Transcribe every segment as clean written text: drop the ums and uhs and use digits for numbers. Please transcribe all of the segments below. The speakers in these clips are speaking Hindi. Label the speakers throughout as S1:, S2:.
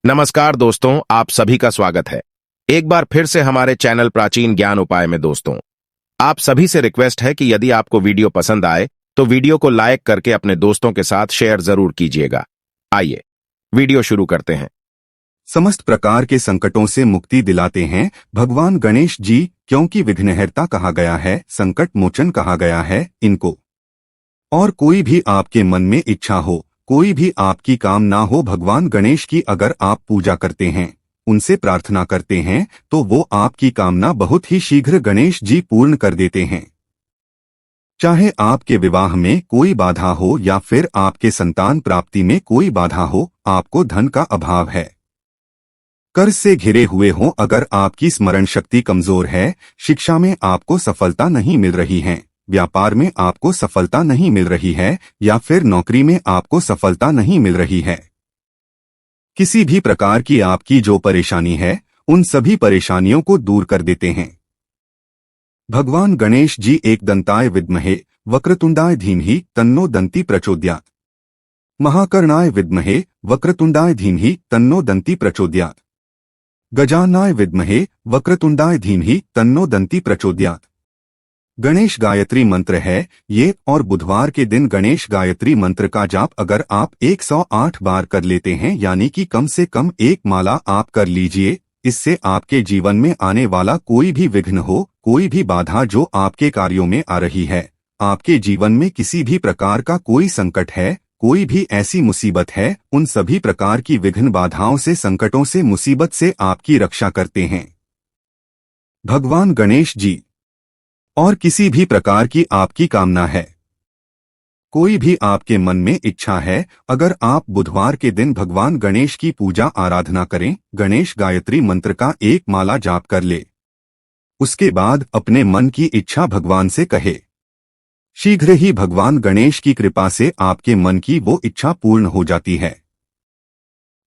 S1: नमस्कार दोस्तों, आप सभी का स्वागत है एक बार फिर से हमारे चैनल प्राचीन ज्ञान उपाय में। दोस्तों, आप सभी से रिक्वेस्ट है कि यदि आपको वीडियो पसंद आए तो वीडियो को लाइक करके अपने दोस्तों के साथ शेयर जरूर कीजिएगा। आइए वीडियो शुरू करते हैं।
S2: समस्त प्रकार के संकटों से मुक्ति दिलाते हैं भगवान गणेश जी, क्योंकि विघ्नहर्ता कहा गया है, संकट मोचन कहा गया है इनको। और कोई भी आपके मन में इच्छा हो, कोई भी आपकी काम ना हो, भगवान गणेश की अगर आप पूजा करते हैं, उनसे प्रार्थना करते हैं, तो वो आपकी कामना बहुत ही शीघ्र गणेश जी पूर्ण कर देते हैं। चाहे आपके विवाह में कोई बाधा हो या फिर आपके संतान प्राप्ति में कोई बाधा हो, आपको धन का अभाव है, कर्ज से घिरे हुए हो, अगर आपकी स्मरण शक्ति कमजोर है, शिक्षा में आपको सफलता नहीं मिल रही है, व्यापार में आपको सफलता नहीं मिल रही है, या फिर नौकरी में आपको सफलता नहीं मिल रही है, किसी भी प्रकार की आपकी जो परेशानी है, उन सभी परेशानियों को दूर कर देते हैं भगवान गणेश जी। एक दंताय विद्महे वक्रतुंडाय धीमहि तन्नो दंती प्रचोदयात्। महाकर्णाय विद्महे वक्रतुंडाय धीमहि तन्नो दंती प्रचोदयात्। गजाननाय विद्महे वक्रतुंडाय धीमहि तन्नो दंती प्रचोदयात्। गणेश गायत्री मंत्र है ये, और बुधवार के दिन गणेश गायत्री मंत्र का जाप अगर आप 108 बार कर लेते हैं, यानी कि कम से कम एक माला आप कर लीजिए, इससे आपके जीवन में आने वाला कोई भी विघ्न हो, कोई भी बाधा जो आपके कार्यों में आ रही है, आपके जीवन में किसी भी प्रकार का कोई संकट है, कोई भी ऐसी मुसीबत है, उन सभी प्रकार की विघ्न बाधाओं से, संकटों से, मुसीबत से आपकी रक्षा करते हैं भगवान गणेश जी। और किसी भी प्रकार की आपकी कामना है, कोई भी आपके मन में इच्छा है, अगर आप बुधवार के दिन भगवान गणेश की पूजा आराधना करें, गणेश गायत्री मंत्र का एक माला जाप कर ले, उसके बाद अपने मन की इच्छा भगवान से कहे, शीघ्र ही भगवान गणेश की कृपा से आपके मन की वो इच्छा पूर्ण हो जाती है।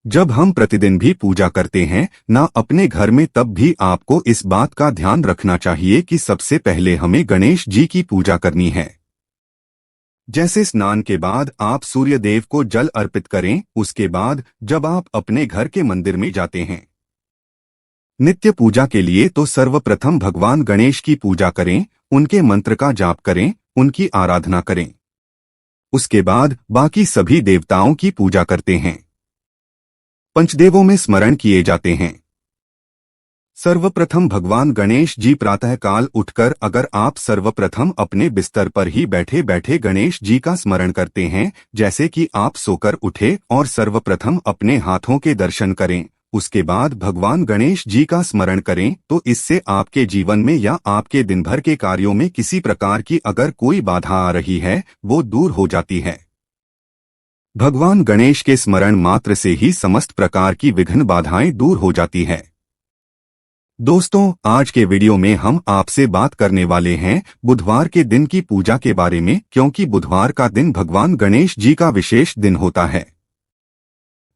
S2: जब हम प्रतिदिन भी पूजा करते हैं ना अपने घर में, तब भी आपको इस बात का ध्यान रखना चाहिए कि सबसे पहले हमें गणेश जी की पूजा करनी है। जैसे स्नान के बाद आप सूर्य देव को जल अर्पित करें, उसके बाद जब आप अपने घर के मंदिर में जाते हैं नित्य पूजा के लिए, तो सर्वप्रथम भगवान गणेश की पूजा करें, उनके मंत्र का जाप करें, उनकी आराधना करें, उसके बाद बाकी सभी देवताओं की पूजा करते हैं, पंचदेवों में स्मरण किए जाते हैं। सर्वप्रथम भगवान गणेश जी प्रातःकाल उठकर अगर आप सर्वप्रथम अपने बिस्तर पर ही बैठे बैठे गणेश जी का स्मरण करते हैं, जैसे कि आप सोकर उठे और सर्वप्रथम अपने हाथों के दर्शन करें, उसके बाद भगवान गणेश जी का स्मरण करें, तो इससे आपके जीवन में या आपके दिन भर के कार्यों में किसी प्रकार की अगर कोई बाधा आ रही है, वो दूर हो जाती है। भगवान गणेश के स्मरण मात्र से ही समस्त प्रकार की विघ्न बाधाएं दूर हो जाती है। दोस्तों, आज के वीडियो में हम आपसे बात करने वाले हैं बुधवार के दिन की पूजा के बारे में, क्योंकि बुधवार का दिन भगवान गणेश जी का विशेष दिन होता है।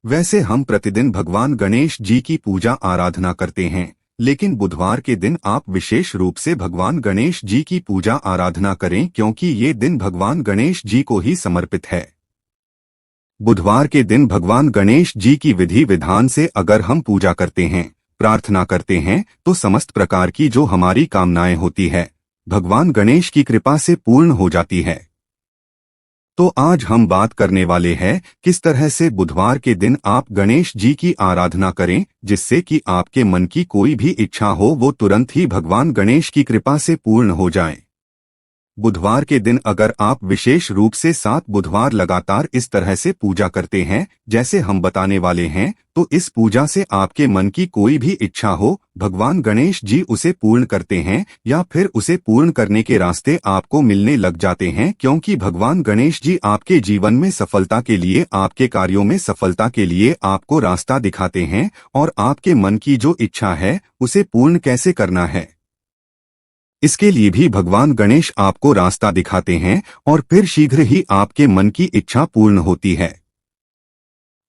S2: वैसे हम प्रतिदिन भगवान गणेश जी की पूजा आराधना करते हैं, लेकिन बुधवार के दिन आप विशेष रूप से भगवान गणेश जी की पूजा आराधना करें, क्योंकि ये दिन भगवान गणेश जी को ही समर्पित है। बुधवार के दिन भगवान गणेश जी की विधि विधान से अगर हम पूजा करते हैं, प्रार्थना करते हैं, तो समस्त प्रकार की जो हमारी कामनाएं होती है, भगवान गणेश की कृपा से पूर्ण हो जाती है। तो आज हम बात करने वाले हैं किस तरह से बुधवार के दिन आप गणेश जी की आराधना करें, जिससे कि आपके मन की कोई भी इच्छा हो, वो तुरंत ही भगवान गणेश की कृपा से पूर्ण हो जाए। बुधवार के दिन अगर आप विशेष रूप से 7 बुधवार लगातार इस तरह से पूजा करते हैं जैसे हम बताने वाले हैं, तो इस पूजा से आपके मन की कोई भी इच्छा हो, भगवान गणेश जी उसे पूर्ण करते हैं, या फिर उसे पूर्ण करने के रास्ते आपको मिलने लग जाते हैं, क्योंकि भगवान गणेश जी आपके जीवन में सफलता के लिए, आपके कार्यों में सफलता के लिए आपको रास्ता दिखाते हैं, और आपके मन की जो इच्छा है उसे पूर्ण कैसे करना है, इसके लिए भी भगवान गणेश आपको रास्ता दिखाते हैं, और फिर शीघ्र ही आपके मन की इच्छा पूर्ण होती है।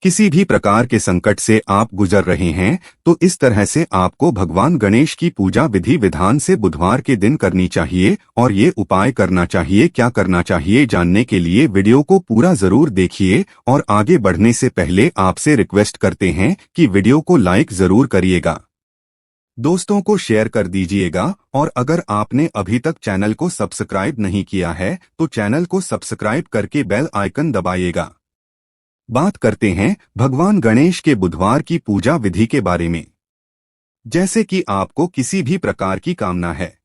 S2: किसी भी प्रकार के संकट से आप गुजर रहे हैं तो इस तरह से आपको भगवान गणेश की पूजा विधि विधान से बुधवार के दिन करनी चाहिए और ये उपाय करना चाहिए। क्या करना चाहिए जानने के लिए वीडियो को पूरा जरूर देखिए और आगे बढ़ने से पहले आपसे रिक्वेस्ट करते हैं कि वीडियो को लाइक जरूर करिएगा, दोस्तों को शेयर कर दीजिएगा और अगर आपने अभी तक चैनल को सब्सक्राइब नहीं किया है तो चैनल को सब्सक्राइब करके बेल आइकन दबाइएगा। बात करते हैं भगवान गणेश के बुधवार की पूजा विधि के बारे में। जैसे कि आपको किसी भी प्रकार की कामना है,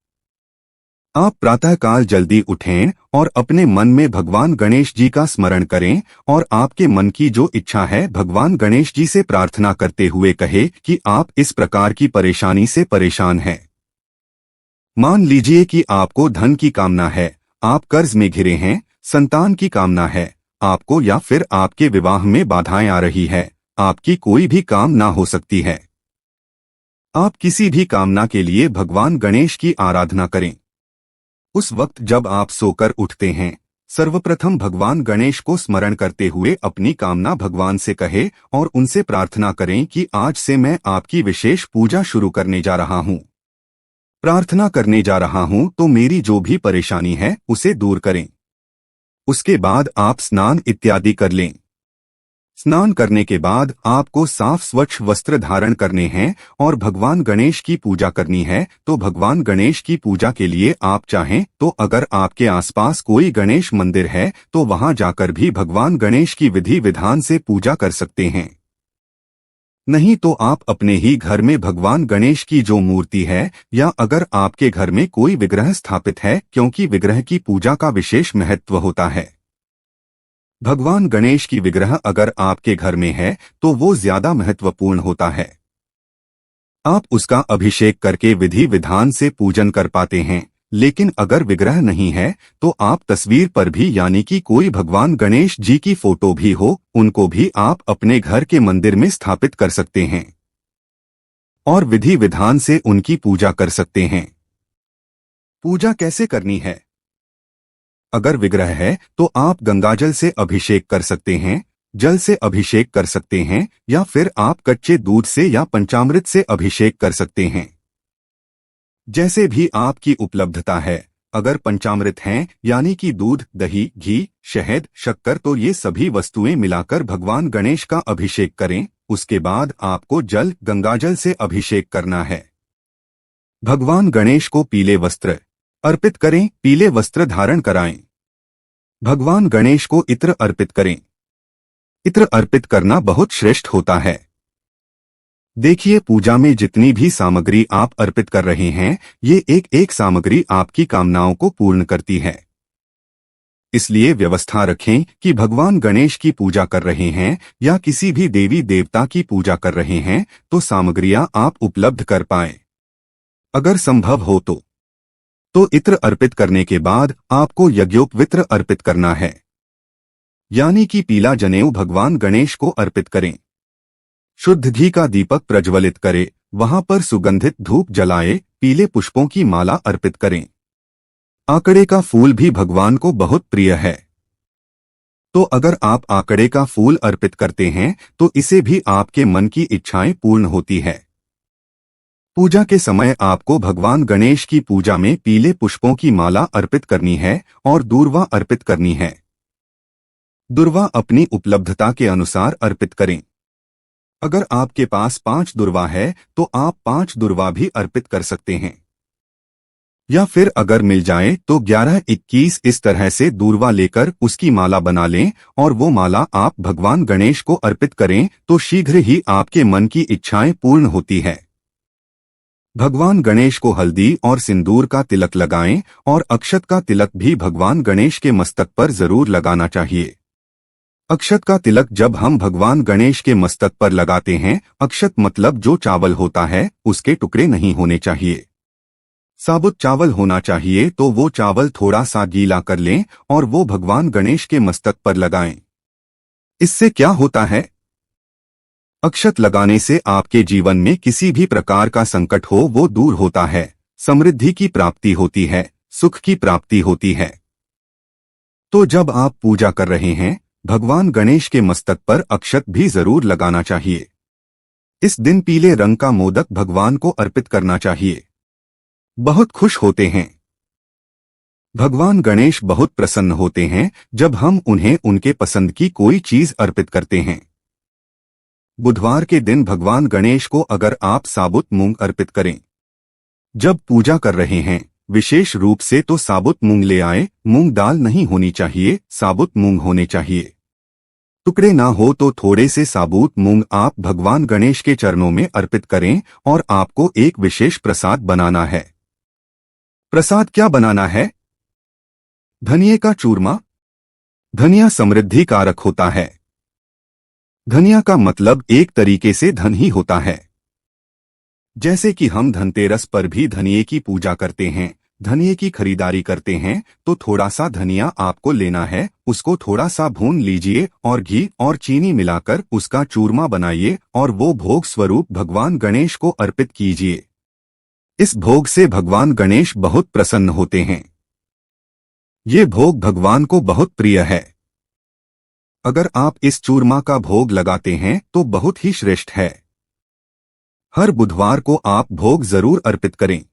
S2: आप प्रातःकाल जल्दी उठें और अपने मन में भगवान गणेश जी का स्मरण करें और आपके मन की जो इच्छा है भगवान गणेश जी से प्रार्थना करते हुए कहे कि आप इस प्रकार की परेशानी से परेशान हैं। मान लीजिए कि आपको धन की कामना है, आप कर्ज में घिरे हैं, संतान की कामना है आपको, या फिर आपके विवाह में बाधाएं आ रही है, आपकी कोई भी काम ना हो सकती है। आप किसी भी कामना के लिए भगवान गणेश की आराधना करें। उस वक्त जब आप सोकर उठते हैं, सर्वप्रथम भगवान गणेश को स्मरण करते हुए अपनी कामना भगवान से कहे और उनसे प्रार्थना करें कि आज से मैं आपकी विशेष पूजा शुरू करने जा रहा हूं, प्रार्थना करने जा रहा हूं, तो मेरी जो भी परेशानी है उसे दूर करें। उसके बाद आप स्नान इत्यादि कर लें। स्नान करने के बाद आपको साफ स्वच्छ वस्त्र धारण करने हैं और भगवान गणेश की पूजा करनी है। तो भगवान गणेश की पूजा के लिए आप चाहें तो अगर आपके आसपास कोई गणेश मंदिर है तो वहां जाकर भी भगवान गणेश की विधि विधान से पूजा कर सकते हैं। नहीं तो आप अपने ही घर में भगवान गणेश की जो मूर्ति है या अगर आपके घर में कोई विग्रह स्थापित है, क्योंकि विग्रह की पूजा का विशेष महत्व होता है। भगवान गणेश की विग्रह अगर आपके घर में है तो वो ज्यादा महत्वपूर्ण होता है। आप उसका अभिषेक करके विधि विधान से पूजन कर पाते हैं। लेकिन अगर विग्रह नहीं है तो आप तस्वीर पर भी यानी कि कोई भगवान गणेश जी की फोटो भी हो उनको भी आप अपने घर के मंदिर में स्थापित कर सकते हैं और विधि विधान से उनकी पूजा कर सकते हैं। पूजा कैसे करनी है? अगर विग्रह है तो आप गंगाजल से अभिषेक कर सकते हैं, जल से अभिषेक कर सकते हैं या फिर आप कच्चे दूध से या पंचामृत से अभिषेक कर सकते हैं। जैसे भी आपकी उपलब्धता है। अगर पंचामृत हैं यानी कि दूध, दही, घी, शहद, शक्कर, तो ये सभी वस्तुएं मिलाकर भगवान गणेश का अभिषेक करें। उसके बाद आपको जल गंगाजल से अभिषेक करना है। भगवान गणेश को पीले वस्त्र अर्पित करें, पीले वस्त्र धारण कराएं। भगवान गणेश को इत्र अर्पित करें। इत्र अर्पित करना बहुत श्रेष्ठ होता है। देखिए, पूजा में जितनी भी सामग्री आप अर्पित कर रहे हैं ये एक एक सामग्री आपकी कामनाओं को पूर्ण करती है। इसलिए व्यवस्था रखें कि भगवान गणेश की पूजा कर रहे हैं या किसी भी देवी देवता की पूजा कर रहे हैं तो सामग्रियां आप उपलब्ध कर पाएं। अगर संभव हो तो इत्र अर्पित करने के बाद आपको यज्ञोपवित्र अर्पित करना है, यानी कि पीला जनेऊ भगवान गणेश को अर्पित करें। शुद्ध घी का दीपक प्रज्वलित करें, वहां पर सुगंधित धूप जलाए, पीले पुष्पों की माला अर्पित करें। आकड़े का फूल भी भगवान को बहुत प्रिय है, तो अगर आप आकड़े का फूल अर्पित करते हैं तो इसे भी आपके मन की इच्छाएं पूर्ण होती है। पूजा के समय आपको भगवान गणेश की पूजा में पीले पुष्पों की माला अर्पित करनी है और दूर्वा अर्पित करनी है। दूर्वा अपनी उपलब्धता के अनुसार अर्पित करें। अगर आपके पास 5 दूर्वा है तो आप 5 दूर्वा भी अर्पित कर सकते हैं, या फिर अगर मिल जाए तो 11-21 इस तरह से दूर्वा लेकर उसकी माला बना लें और वो माला आप भगवान गणेश को अर्पित करें तो शीघ्र ही आपके मन की इच्छाएं पूर्ण होती है। भगवान गणेश को हल्दी और सिंदूर का तिलक लगाएं और अक्षत का तिलक भी भगवान गणेश के मस्तक पर जरूर लगाना चाहिए। अक्षत का तिलक जब हम भगवान गणेश के मस्तक पर लगाते हैं, अक्षत मतलब जो चावल होता है उसके टुकड़े नहीं होने चाहिए, साबुत चावल होना चाहिए। तो वो चावल थोड़ा सा गीला कर लें और वो भगवान गणेश के मस्तक पर लगाएं। इससे क्या होता है? अक्षत लगाने से आपके जीवन में किसी भी प्रकार का संकट हो वो दूर होता है, समृद्धि की प्राप्ति होती है, सुख की प्राप्ति होती है। तो जब आप पूजा कर रहे हैं भगवान गणेश के मस्तक पर अक्षत भी जरूर लगाना चाहिए। इस दिन पीले रंग का मोदक भगवान को अर्पित करना चाहिए। बहुत खुश होते हैं। भगवान गणेश बहुत प्रसन्न होते हैं जब हम उन्हें उनके पसंद की कोई चीज अर्पित करते हैं। बुधवार के दिन भगवान गणेश को अगर आप साबुत मूंग अर्पित करें, जब पूजा कर रहे हैं विशेष रूप से, तो साबुत मूंग ले आए। मूंग दाल नहीं होनी चाहिए, साबुत मूंग होने चाहिए। टुकड़े ना हो तो थोड़े से साबुत मूंग आप भगवान गणेश के चरणों में अर्पित करें और आपको एक विशेष प्रसाद बनाना है। प्रसाद क्या बनाना है? धनिये का चूरमा। धनिया समृद्धि कारक होता है। धनिया का मतलब एक तरीके से धन ही होता है। जैसे कि हम धनतेरस पर भी धनिये की पूजा करते हैं, धनिये की खरीदारी करते हैं, तो थोड़ा सा धनिया आपको लेना है, उसको थोड़ा सा भून लीजिए और घी और चीनी मिलाकर उसका चूरमा बनाइए और वो भोग स्वरूप भगवान गणेश को अर्पित कीजिए। इस भोग से भगवान गणेश बहुत प्रसन्न होते हैं। ये भोग भगवान को बहुत प्रिय है। अगर आप इस चूरमा का भोग लगाते हैं तो बहुत ही श्रेष्ठ है। हर बुधवार को आप भोग जरूर अर्पित करें।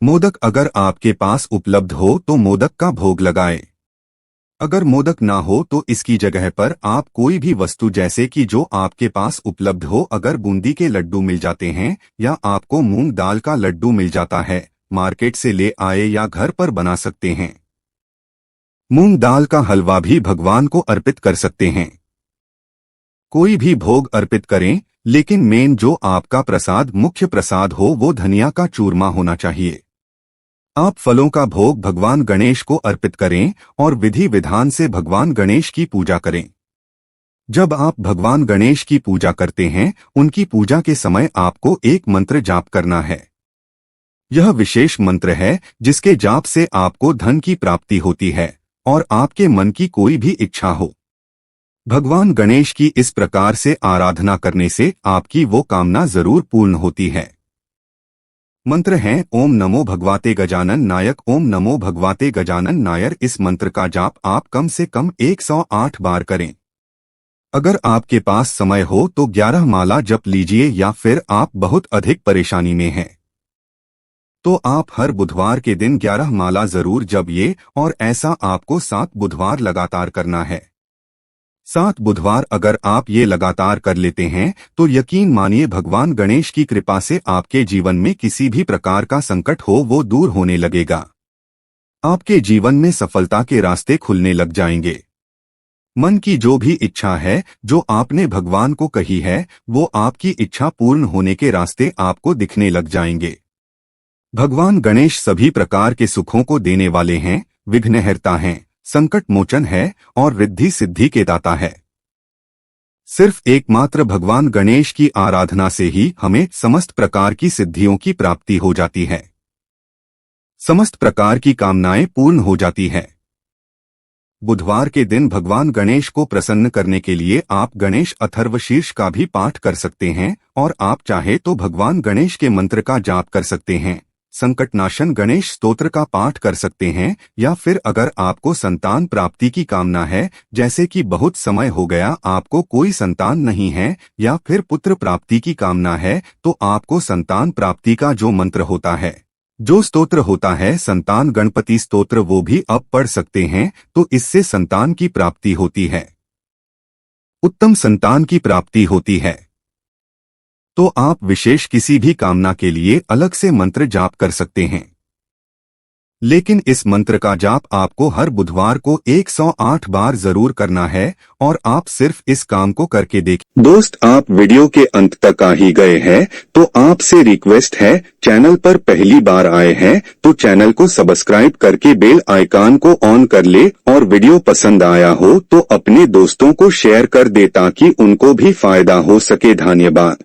S2: मोदक अगर आपके पास उपलब्ध हो तो मोदक का भोग लगाएं। अगर मोदक ना हो तो इसकी जगह पर आप कोई भी वस्तु जैसे कि जो आपके पास उपलब्ध हो, अगर बूंदी के लड्डू मिल जाते हैं या आपको मूंग दाल का लड्डू मिल जाता है, मार्केट से ले आए या घर पर बना सकते हैं। मूंग दाल का हलवा भी भगवान को अर्पित कर सकते हैं। कोई भी भोग अर्पित करें, लेकिन मेन जो आपका प्रसाद मुख्य प्रसाद हो वो धनिया का चूरमा होना चाहिए। आप फलों का भोग भगवान गणेश को अर्पित करें और विधि विधान से भगवान गणेश की पूजा करें। जब आप भगवान गणेश की पूजा करते हैं, उनकी पूजा के समय आपको एक मंत्र जाप करना है। यह विशेष मंत्र है जिसके जाप से आपको धन की प्राप्ति होती है और आपके मन की कोई भी इच्छा हो। भगवान गणेश की इस प्रकार से आराधना करने से आपकी वो कामना जरूर पूर्ण होती है। मंत्र है ओम नमो भगवाते गजानन नायक। ओम नमो भगवाते गजानन नायर। इस मंत्र का जाप आप कम से कम 108 बार करें। अगर आपके पास समय हो तो 11 माला जप लीजिए, या फिर आप बहुत अधिक परेशानी में हैं तो आप हर बुधवार के दिन 11 माला जरूर जपिए, और ऐसा आपको 7 बुधवार लगातार करना है। 7 बुधवार अगर आप ये लगातार कर लेते हैं तो यकीन मानिए भगवान गणेश की कृपा से आपके जीवन में किसी भी प्रकार का संकट हो वो दूर होने लगेगा। आपके जीवन में सफलता के रास्ते खुलने लग जाएंगे। मन की जो भी इच्छा है, जो आपने भगवान को कही है, वो आपकी इच्छा पूर्ण होने के रास्ते आपको दिखने लग जाएंगे। भगवान गणेश सभी प्रकार के सुखों को देने वाले हैं, विघ्नहर्ता हैं, संकट मोचन है और रिद्धि सिद्धि के दाता है। सिर्फ एकमात्र भगवान गणेश की आराधना से ही हमें समस्त प्रकार की सिद्धियों की प्राप्ति हो जाती है, समस्त प्रकार की कामनाएं पूर्ण हो जाती है। बुधवार के दिन भगवान गणेश को प्रसन्न करने के लिए आप गणेश अथर्वशीर्ष का भी पाठ कर सकते हैं, और आप चाहे तो भगवान गणेश के मंत्र का जाप कर सकते हैं, संकटनाशन गणेश स्तोत्र का पाठ कर सकते हैं, या फिर अगर आपको संतान प्राप्ति की कामना है, जैसे कि बहुत समय हो गया आपको कोई संतान नहीं है, या फिर पुत्र प्राप्ति की कामना है, तो आपको संतान प्राप्ति का जो मंत्र होता है, जो स्तोत्र होता है संतान गणपति स्तोत्र, वो भी अब पढ़ सकते हैं, तो इससे संतान की प्राप्ति होती है, उत्तम संतान की प्राप्ति होती है। तो आप विशेष किसी भी कामना के लिए अलग से मंत्र जाप कर सकते हैं, लेकिन इस मंत्र का जाप आपको हर बुधवार को 108 बार जरूर करना है, और आप सिर्फ इस काम को करके देखें। दोस्त, आप वीडियो के अंत तक आ ही गए हैं, तो आपसे रिक्वेस्ट है, चैनल पर पहली बार आए हैं तो चैनल को सब्सक्राइब करके बेल आइकन को ऑन कर ले, और वीडियो पसंद आया हो तो अपने दोस्तों को शेयर कर दे ताकि उनको भी फायदा हो सके। धन्यवाद।